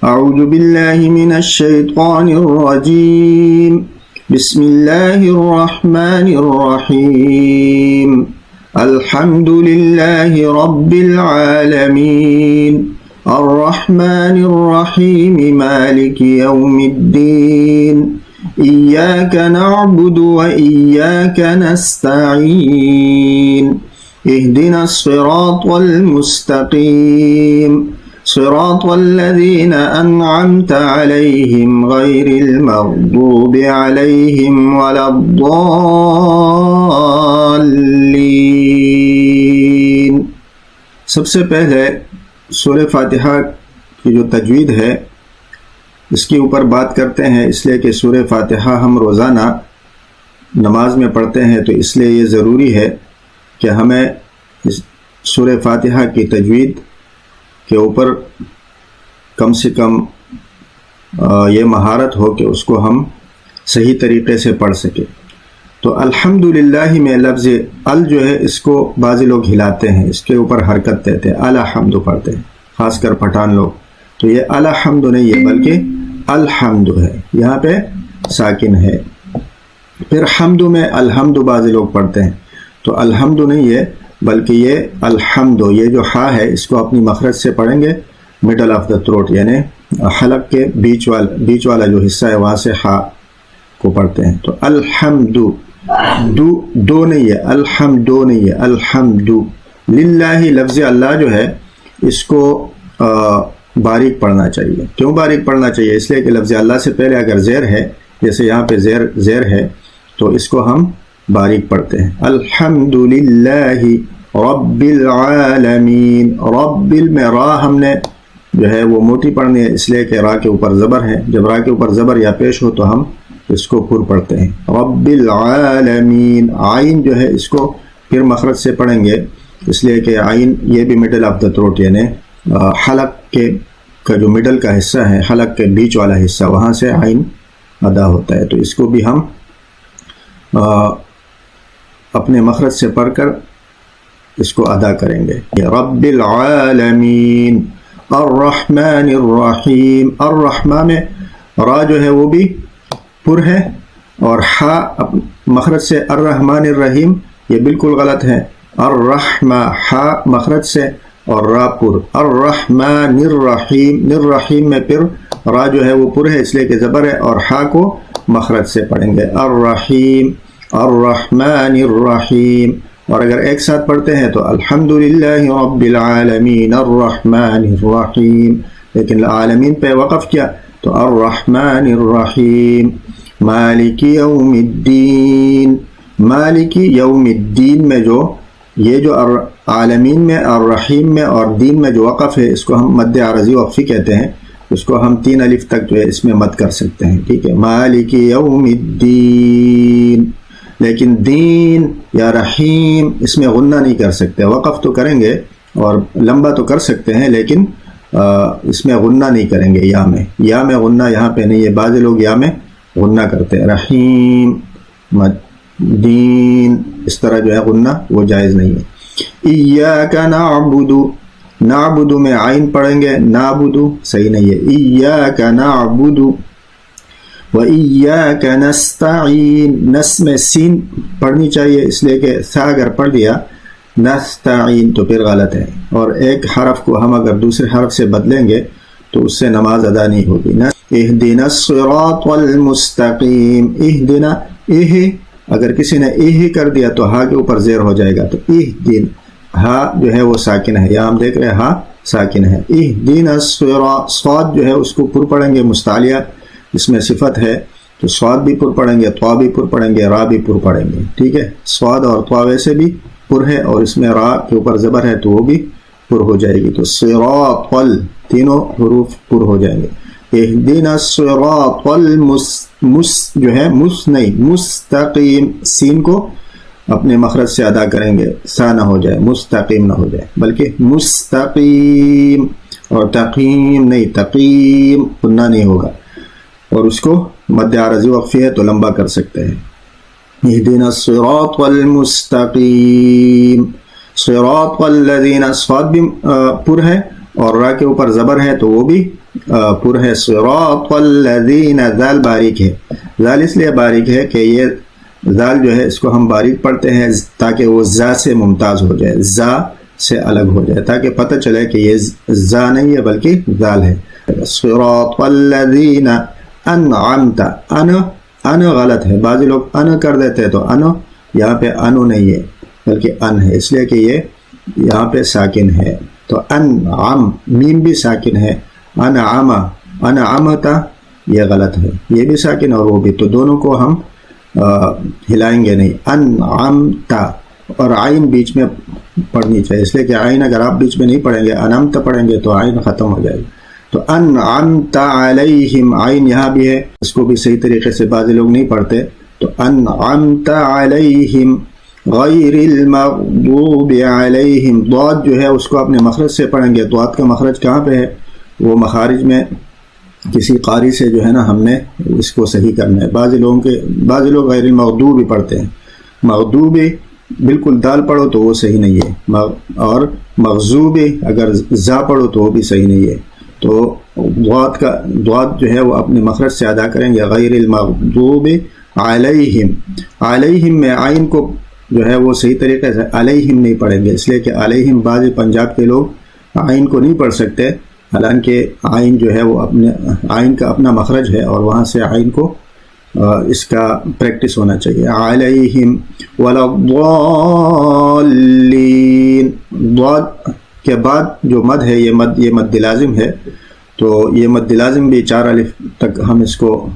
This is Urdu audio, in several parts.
اعوذ باللہ من الشیطان الرجیم بسم اللہ الرحمن الرحیم الحمد للہ رب العالمین الرحمن الرحیم مالک یوم الدین ایاک نعبد و ایاک نستعین اہدنا الصراط المستقیم صراط الذين أنعمت عليهم غير المغضوب عليهم ولا الضالين۔ سب سے پہلے سورہ فاتحہ کی جو تجوید ہے اس کے اوپر بات کرتے ہیں، اس لیے کہ سورہ فاتحہ ہم روزانہ نماز میں پڑھتے ہیں، تو اس لیے یہ ضروری ہے کہ ہمیں اس سورہ فاتحہ کی تجوید کے اوپر کم سے کم یہ مہارت ہو کہ اس کو ہم صحیح طریقے سے پڑھ سکیں۔ تو الحمدللہ میں لفظ ال جو ہے اس کو بعض لوگ ہلاتے ہیں، اس کے اوپر حرکت دیتے ہیں، الحمد پڑھتے ہیں، خاص کر پٹھان لوگ۔ تو یہ الحمد نہیں ہے بلکہ الحمد ہے، یہاں پہ ساکن ہے۔ پھر حمد میں الحمد بعض لوگ پڑھتے ہیں، تو الحمد نہیں ہے بلکہ یہ الحمد، یہ جو ہا ہے اس کو اپنی مخرج سے پڑھیں گے، مڈل آف دا تھروٹ یعنی حلق کے بیچ والا جو حصہ ہے وہاں سے ہا کو پڑھتے ہیں۔ تو الحمد دو نہیں ہے، الحمد نہیں ہے، الحمد للہ۔ لفظ اللہ جو ہے اس کو باریک پڑھنا چاہیے۔ کیوں باریک پڑھنا چاہیے؟ اس لیے کہ لفظ اللہ سے پہلے اگر زیر ہے، جیسے یہاں پہ زیر ہے، تو اس کو ہم باریک پڑھتے ہیں۔ الحمد للہ رب العالمین، رب میں را ہم نے جو ہے وہ موٹی پڑھنی ہے، اس لیے کہ را کے اوپر زبر ہے، جب را کے اوپر زبر یا پیش ہو تو ہم اس کو پر پڑھتے ہیں۔ رب العالمین، عین جو ہے اس کو پھر مخرج سے پڑھیں گے، اس لیے کہ عین یہ بھی مڈل آف دا تھروٹ یعنی حلق کا جو مڈل کا حصہ ہے، حلق کے بیچ والا حصہ، وہاں سے عین ادا ہوتا ہے۔ تو اس کو بھی ہم اپنے مخرج سے پڑھ کر اس کو ادا کریں گے۔ رب العالمین الرحمن الرحیم، الرحمن میں را جو ہے وہ بھی پر ہے، اور ہا مخرج سے الرحمن الرحیم یہ بالکل غلط ہے۔ الرحمہ ہا مخرج سے اور را پر، الرحمن الرحیم، الرحیم میں پھر را جو ہے وہ پر ہے اس لیے کہ زبر ہے، اور ہا کو مخرج سے پڑھیں گے۔ الرحیم الرحمن الرحیم، اور اگر ایک ساتھ پڑھتے ہیں تو الحمدللہ رب العالمین الرحمن الرحیم، لیکن العالمین پہ وقف کیا تو الرحمن الرحیم مالک یوم الدین، مالک یوم الدین میں جو یہ جو عالمین میں، الرحیم میں اور دین میں جو وقف ہے اس کو ہم مد عارضی وقفی کہتے ہیں، اس کو ہم 3 الف تک جو ہے اس میں مد کر سکتے ہیں، ٹھیک ہے۔ مالک یوم الدین، لیکن دین یا رحیم اس میں غنہ نہیں کر سکتے، وقف تو کریں گے اور لمبا تو کر سکتے ہیں لیکن اس میں غنہ نہیں کریں گے۔ یا میں غنہ یہاں پہ نہیں ہے، بعض لوگ یا میں غنہ کرتے ہیں، رحیم دین اس طرح جو ہے غنہ وہ جائز نہیں ہے۔ ایاک نعبد، نعبد میں عین پڑھیں گے، نعبد صحیح نہیں ہے، ایاک نعبد وَإِيَّاكَ نَسْتَعِينُ، نس میں سین پڑھنی چاہیے، اس لیے کہ تھا اگر پڑھ دیا نستعین تو پھر غلط ہے، اور ایک حرف کو ہم اگر دوسرے حرف سے بدلیں گے تو اس سے نماز ادا نہیں ہوگی۔ اہدنا الصراط المستقیم، اہدنا اگر کسی نے کر دیا تو ہا کے اوپر زیر ہو جائے گا، تو اہدن ہا جو ہے وہ ساکن ہے، یہاں ہم دیکھ رہے ہیں ہا ساکن ہے۔ اہدنا الصراط، صاد جو ہے اس کو پر پڑھیں گے، مستعلیہ اس میں صفت ہے تو صاد بھی پر پڑھیں گے، طا بھی پر پڑھیں گے، را بھی پر پڑھیں گے، ٹھیک ہے۔ صاد اور طا ویسے بھی پر ہے اور اس میں را کے اوپر زبر ہے تو وہ بھی پر ہو جائے گی، تو صراط تینوں حروف پر ہو جائیں گے۔ اہدنا الصراط جو ہے مستقیم، سین کو اپنے مخرج سے ادا کریں گے، سا نہ ہو جائے، مستقیم نہ ہو جائے بلکہ مستقیم، اور تقیم نہیں، تقیم قنہ نہیں ہوگا، اور اس کو مد عارضی وقفی ہے تو لمبا کر سکتے ہیں۔ اہدنا الصراط المستقیم، صراط الذین، صاد بھی پر ہے اور را کے اوپر زبر ہے تو وہ بھی پر ہے. صراط الذین، ذال باریک ہے. ذال اس لیے باریک ہے کہ یہ ذال جو ہے اس کو ہم باریک پڑھتے ہیں تاکہ وہ زا سے ممتاز ہو جائے، زا سے الگ ہو جائے، تاکہ پتہ چلے کہ یہ زا نہیں ہے بلکہ ذال ہے. صراط الذین انعمت، ان غلط ہے، بعض لوگ ان کر دیتے ہیں، تو یہاں پہ انو نہیں ہے بلکہ ان ہے، اس لیے کہ یہ یہاں پہ ساکن ہے. تو انعم، میم بھی ساکن ہے. انعمتا یہ غلط ہے، یہ بھی ساکن اور وہ بھی، تو دونوں کو ہم ہلائیں گے نہیں. انعمتا، اور عین بیچ میں پڑھنی چاہیے، اس لیے کہ عین اگر آپ بیچ میں نہیں پڑھیں گے، انعمت پڑھیں گے تو عین ختم ہو جائے گی. تو انعمت علیہم، عین یہاں بھی ہے، اس کو بھی صحیح طریقے سے بعض لوگ نہیں پڑھتے. تو انعمت علیہم غیر المغضوب علیہم، ضاد جو ہے اس کو اپنے مخرج سے پڑھیں گے. ضاد کا مخرج کہاں پہ ہے؟ وہ مخارج میں کسی قاری سے جو ہے نا ہم نے اس کو صحیح کرنا ہے. بعض لوگ غیر المغضوب بھی پڑھتے ہیں. مغضوب بالکل دال پڑھو تو وہ صحیح نہیں ہے، اور مغضوب اگر زا پڑھو تو وہ بھی صحیح نہیں ہے. تو ضاد جو ہے وہ اپنے مخرج سے ادا کریں گے. غیر المغضوب علیہم، علیہم میں عین کو جو ہے وہ صحیح طریقے سے علیہم نہیں پڑھیں گے، اس لیے کہ علیہم بعض پنجاب کے لوگ عین کو نہیں پڑھ سکتے، حالانکہ عین جو ہے وہ عین کا اپنا مخرج ہے، اور وہاں سے عین کو اس کا پریکٹس ہونا چاہیے. علیہم ولا الضالین، ضاد کے بعد جو مد ہے یہ مد لازم ہے، تو یہ مد لازم بھی 4 الف تک ہم اس کو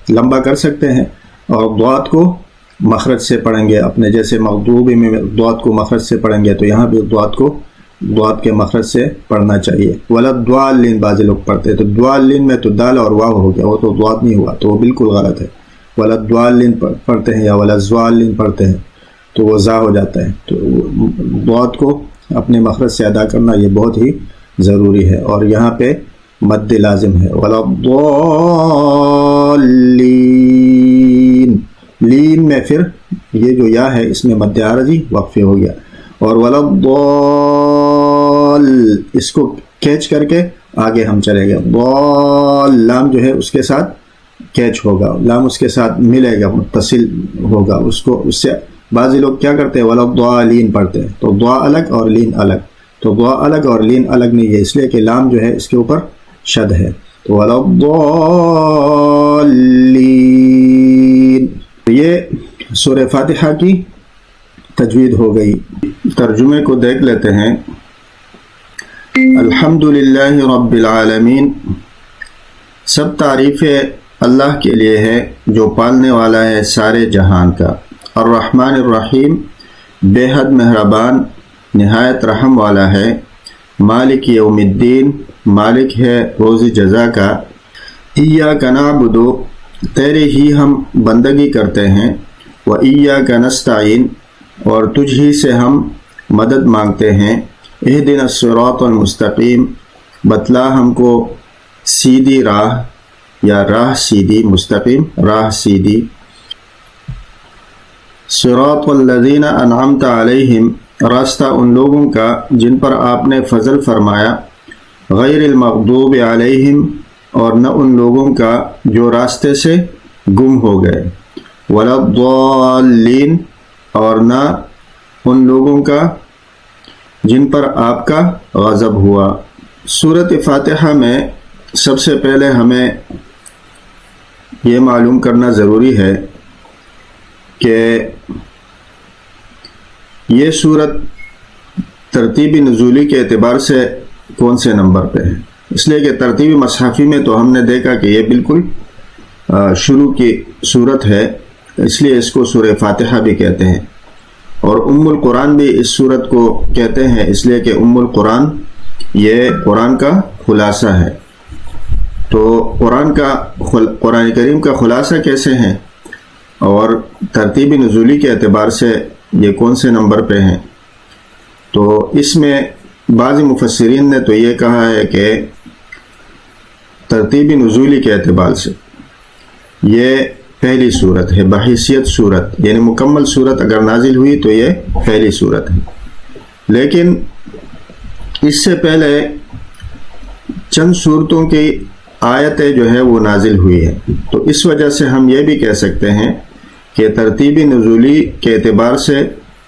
لمبا کر سکتے ہیں، اور ضاد کو مخرج سے پڑھیں گے اپنے، جیسے مغضوب میں ضاد کو مخرج سے پڑھیں گے تو یہاں بھی ضاد کے مخرج سے پڑھنا چاہیے. ولا الضالین بعض لوگ پڑھتے ہیں، تو ضالین میں تو دال اور واو ہو گیا، وہ تو ضاد نہیں ہوا، تو وہ بالکل غلط ہے. ولا الضالین پڑھتے ہیں یا ولا الضالین پڑھتے ہیں تو وہ زا ہو جاتا ہے. تو ضاد کو اپنے مخرج سے ادا کرنا یہ بہت ہی ضروری ہے، اور یہاں پہ مد لازم ہے. ولا الضالین، لین میں پھر یہ جو یا ہے اس میں مد عارضی وقفے ہو گیا. اور ولا الضال، اس کو کیچ کر کے آگے ہم چلے گئے. ضال، لام جو ہے اس کے ساتھ کیچ ہوگا، لام اس کے ساتھ ملے گا، متصل ہوگا، اس سے بعض لوگ کیا کرتے ہیں ولا الضالین پڑھتے ہیں، تو ضا الگ اور لین الگ، تو ضا الگ اور لین الگ نہیں ہے، اس لیے کہ لام جو ہے اس کے اوپر شد ہے. تو ولا الضالین. یہ سورہ فاتحہ کی تجوید ہو گئی. ترجمے کو دیکھ لیتے ہیں. الحمدللہ رب العالمین، سب تعریفیں اللہ کے لیے ہے جو پالنے والا ہے سارے جہان کا. الرحمن الرحیم، بے حد مہربان نہایت رحم والا ہے. مالک یوم الدین، مالک ہے روز جزا کا. ایاک نعبد، تیرے ہی ہم بندگی کرتے ہیں. و ایاک نستعین، اور تجھ ہی سے ہم مدد مانگتے ہیں. اہدنا الصراط المستقیم، بتلا ہم کو سیدھی راہ، یا راہ سیدھی، مستقیم راہ سیدھی. صراط الذین انعمت علیہم، راستہ ان لوگوں کا جن پر آپ نے فضل فرمایا. غیر المغضوب علیہم، اور نہ ان لوگوں کا جو راستے سے گم ہو گئے. ولا الضالین، اور نہ ان لوگوں کا جن پر آپ کا غضب ہوا. سورۃ فاتحہ میں سب سے پہلے ہمیں یہ معلوم کرنا ضروری ہے کہ یہ سورت ترتیبی نزولی کے اعتبار سے کون سے نمبر پہ ہے. اس لیے کہ ترتیبی مصحفی میں تو ہم نے دیکھا کہ یہ بالکل شروع کی سورت ہے، اس لیے اس کو سورہ فاتحہ بھی کہتے ہیں. اور ام القرآن بھی اس سورت کو کہتے ہیں، اس لیے کہ ام القرآن یہ قرآن کا خلاصہ ہے. تو قرآن کریم کا خلاصہ کیسے ہیں اور ترتیبی نزولی کے اعتبار سے یہ کون سے نمبر پہ ہیں؟ تو اس میں بعض مفسرین نے تو یہ کہا ہے کہ ترتیبی نزولی کے اعتبار سے یہ پہلی صورت ہے، بحیثیت صورت، یعنی مکمل صورت اگر نازل ہوئی تو یہ پہلی صورت ہے. لیکن اس سے پہلے چند صورتوں کی آیتیں جو ہے وہ نازل ہوئی ہے، تو اس وجہ سے ہم یہ بھی کہہ سکتے ہیں کہ ترتیبی نزولی کے اعتبار سے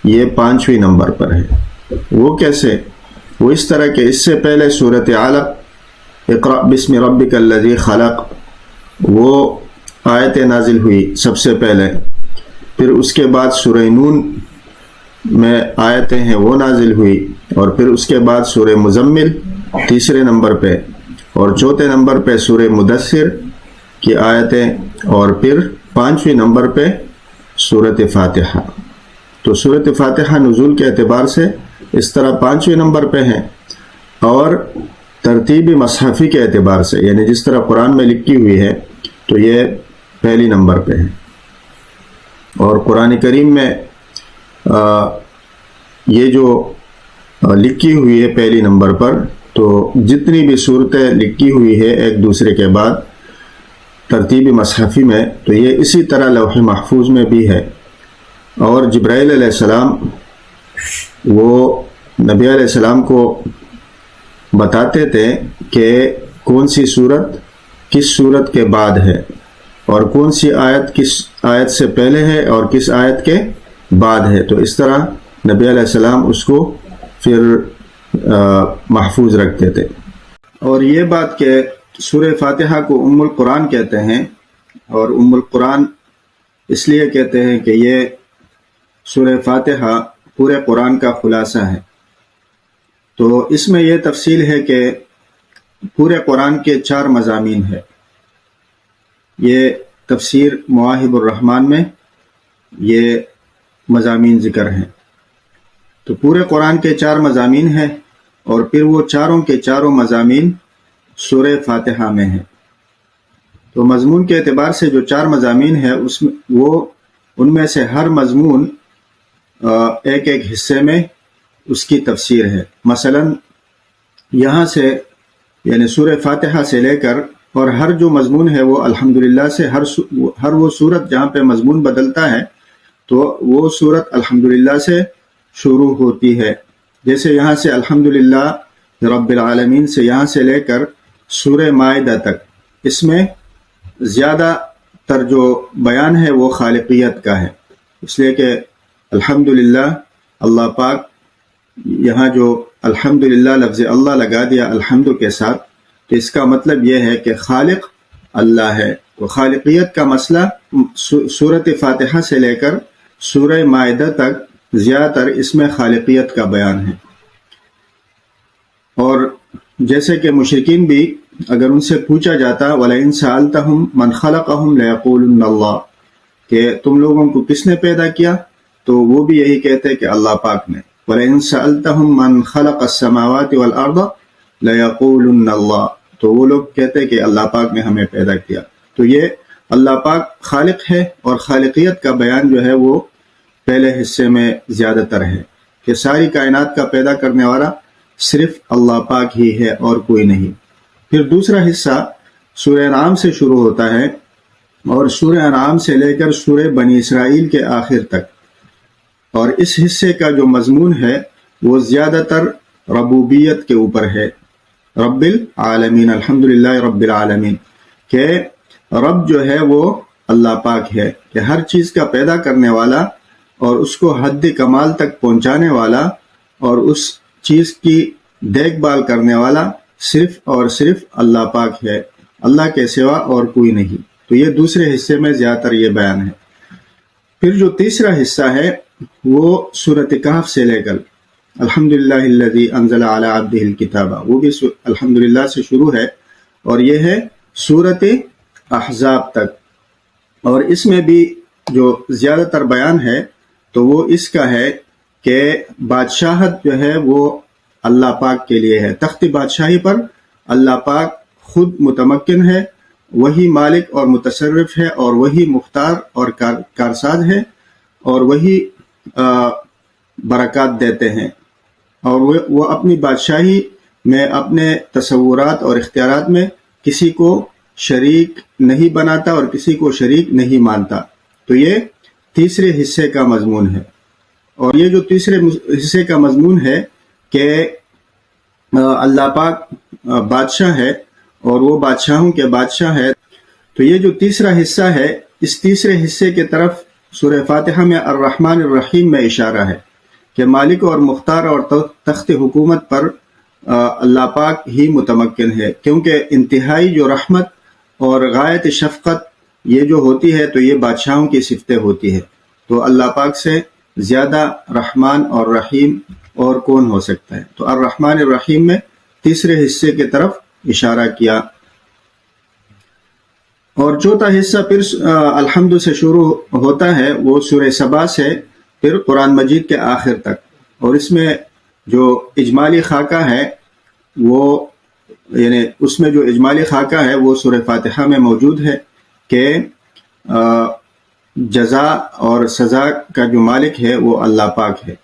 یہ 5ویں نمبر پر ہے۔ وہ کیسے؟ وہ اس طرح کہ اس سے پہلے سورۃ علق اقرأ بسم ربک الذی خلق، وہ آیت نازل ہوئی سب سے پہلے، پھر اس کے بعد سورہ نون میں آیتیں ہیں وہ نازل ہوئی، اور پھر اس کے بعد سورہ مزمل تیسرے نمبر پہ، اور چوتھے نمبر پہ سورہ مدثر کی آیتیں، اور پھر 5ویں نمبر پہ سورۃ فاتحہ۔ تو سورۃ فاتحہ نزول کے اعتبار سے اس طرح 5ویں نمبر پہ ہیں، اور ترتیبی مصحفی کے اعتبار سے یعنی جس طرح قرآن میں لکھی ہوئی ہے تو یہ پہلی نمبر پہ ہے۔ اور قرآن کریم میں یہ جو لکھی ہوئی ہے پہلی نمبر پر، تو جتنی بھی صورتیں لکھی ہوئی ہے ایک دوسرے کے بعد ترتیبی مصحفی میں، تو یہ اسی طرح لوح محفوظ میں بھی ہے۔ اور جبرائیل علیہ السلام وہ نبی علیہ السلام کو بتاتے تھے کہ کون سی صورت کس صورت کے بعد ہے، اور کون سی آیت کس آیت سے پہلے ہے اور کس آیت کے بعد ہے، تو اس طرح نبی علیہ السلام اس کو پھر محفوظ رکھتے تھے۔ اور یہ بات کہ سورہ فاتحہ کو ام القرآن کہتے ہیں، اور ام القرآن اس لیے کہتے ہیں کہ یہ سورہ فاتحہ پورے قرآن کا خلاصہ ہے۔ تو اس میں یہ تفصیل ہے کہ پورے قرآن کے 4 مضامین ہیں، یہ تفسیر مواہب الرحمن میں یہ مضامین ذکر ہیں۔ تو پورے قرآن کے 4 مضامین ہیں، اور پھر وہ چاروں کے چاروں مضامین سورہ فاتحہ میں ہیں۔ تو مضمون کے اعتبار سے جو 4 مضامین ہیں ان میں سے ہر مضمون ایک ایک حصے میں اس کی تفسیر ہے۔ مثلا یہاں سے یعنی سورہ فاتحہ سے لے کر اور ہر جو مضمون ہے وہ الحمدللہ سے ہر وہ صورت جہاں پہ مضمون بدلتا ہے تو وہ صورت الحمدللہ سے شروع ہوتی ہے۔ جیسے یہاں سے الحمدللہ رب العالمین سے یہاں سے لے کر سورہ مائدہ تک، اس میں زیادہ تر جو بیان ہے وہ خالقیت کا ہے، اس لیے کہ الحمدللہ اللہ پاک، یہاں جو الحمدللہ لفظ اللہ لگا دیا الحمد کے ساتھ، تو اس کا مطلب یہ ہے کہ خالق اللہ ہے۔ تو خالقیت کا مسئلہ سورۃ فاتحہ سے لے کر سورہ مائدہ تک زیادہ تر اس میں خالقیت کا بیان ہے۔ اور جیسے کہ مشرکین بھی اگر ان سے پوچھا جاتا وَلَئِن سَأَلْتَهُمْ مَنْ خَلَقَهُمْ لَيَقُولُنَّ اللَّهُ، کہ تم لوگوں کو کس نے پیدا کیا، تو وہ بھی یہی کہتے کہ اللہ پاک نے۔ وَلَئِن سَأَلْتَهُمْ مَنْ خَلَقَ السَّمَاوَاتِ وَالْأَرْضَ لَيَقُولُنَّ اللَّهُ، تو وہ لوگ کہتے کہ اللہ پاک نے ہمیں پیدا کیا۔ تو یہ اللہ پاک خالق ہے، اور خالقیت کا بیان جو ہے وہ پہلے حصے میں زیادہ تر ہے کہ ساری کائنات کا پیدا کرنے والا صرف اللہ پاک ہی ہے اور کوئی نہیں۔ پھر دوسرا حصہ سورہ انعام سے شروع ہوتا ہے، اور سورہ انعام سے لے کر سورہ بنی اسرائیل کے آخر تک، اور اس حصے کا جو مضمون ہے وہ زیادہ تر ربوبیت کے اوپر ہے، رب العالمین، الحمدللہ رب العالمین، کہ رب جو ہے وہ اللہ پاک ہے، کہ ہر چیز کا پیدا کرنے والا اور اس کو حد کمال تک پہنچانے والا اور اس چیز کی دیکھ بھال کرنے والا صرف اور صرف اللہ پاک ہے، اللہ کے سوا اور کوئی نہیں۔ تو یہ دوسرے حصے میں زیادہ تر یہ بیان ہے۔ پھر جو تیسرا حصہ ہے وہ سورۃ کہف سے لے کر الحمدللہ الذی انزل علی عبدہ الکتاب، وہ بھی الحمدللہ سے شروع ہے، اور یہ ہے سورۃ احزاب تک۔ اور اس میں بھی جو زیادہ تر بیان ہے تو وہ اس کا ہے کہ بادشاہت جو ہے وہ اللہ پاک کے لیے ہے، تخت بادشاہی پر اللہ پاک خود متمکن ہے، وہی مالک اور متصرف ہے، اور وہی مختار اور کارساز ہے، اور وہی برکات دیتے ہیں، اور وہ اپنی بادشاہی میں اپنے تصورات اور اختیارات میں کسی کو شریک نہیں بناتا اور کسی کو شریک نہیں مانتا۔ تو یہ تیسرے حصے کا مضمون ہے۔ اور یہ جو تیسرے حصے کا مضمون ہے کہ اللہ پاک بادشاہ ہے اور وہ بادشاہوں کے بادشاہ ہے. تو یہ جو تیسرا حصہ ہے، اس تیسرے حصے کی طرف سورہ فاتحہ میں الرحمن الرحیم میں اشارہ ہے کہ مالک اور مختار اور تخت حکومت پر اللہ پاک ہی متمکن ہے، کیونکہ انتہائی جو رحمت اور غایت شفقت یہ جو ہوتی ہے تو یہ بادشاہوں کی صفتیں ہوتی ہے. تو اللہ پاک سے زیادہ رحمان اور رحیم اور کون ہو سکتا ہے. تو الرحمن الرحیم میں تیسرے حصے کی طرف اشارہ کیا. اور چوتھا حصہ پھر الحمد سے شروع ہوتا ہے، وہ سورہ سبا سے پھر قرآن مجید کے آخر تک. اور اس میں جو اجمالی خاکہ ہے وہ یعنی اس میں جو اجمالی خاکہ ہے وہ سورہ فاتحہ میں موجود ہے کہ جزا اور سزا کا جو مالک ہے وہ اللہ پاک ہے،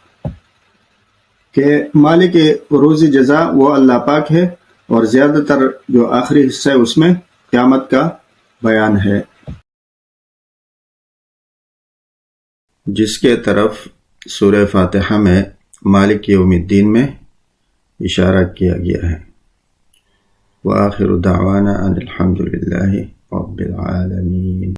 کہ مالک روزی جزا وہ اللہ پاک ہے. اور زیادہ تر جو آخری حصہ ہے اس میں قیامت کا بیان ہے، جس کے طرف سورہ فاتحہ میں مالک یوم الدین میں اشارہ کیا گیا ہے. وآخر دعوانا ان الحمد للہ رب العالمین.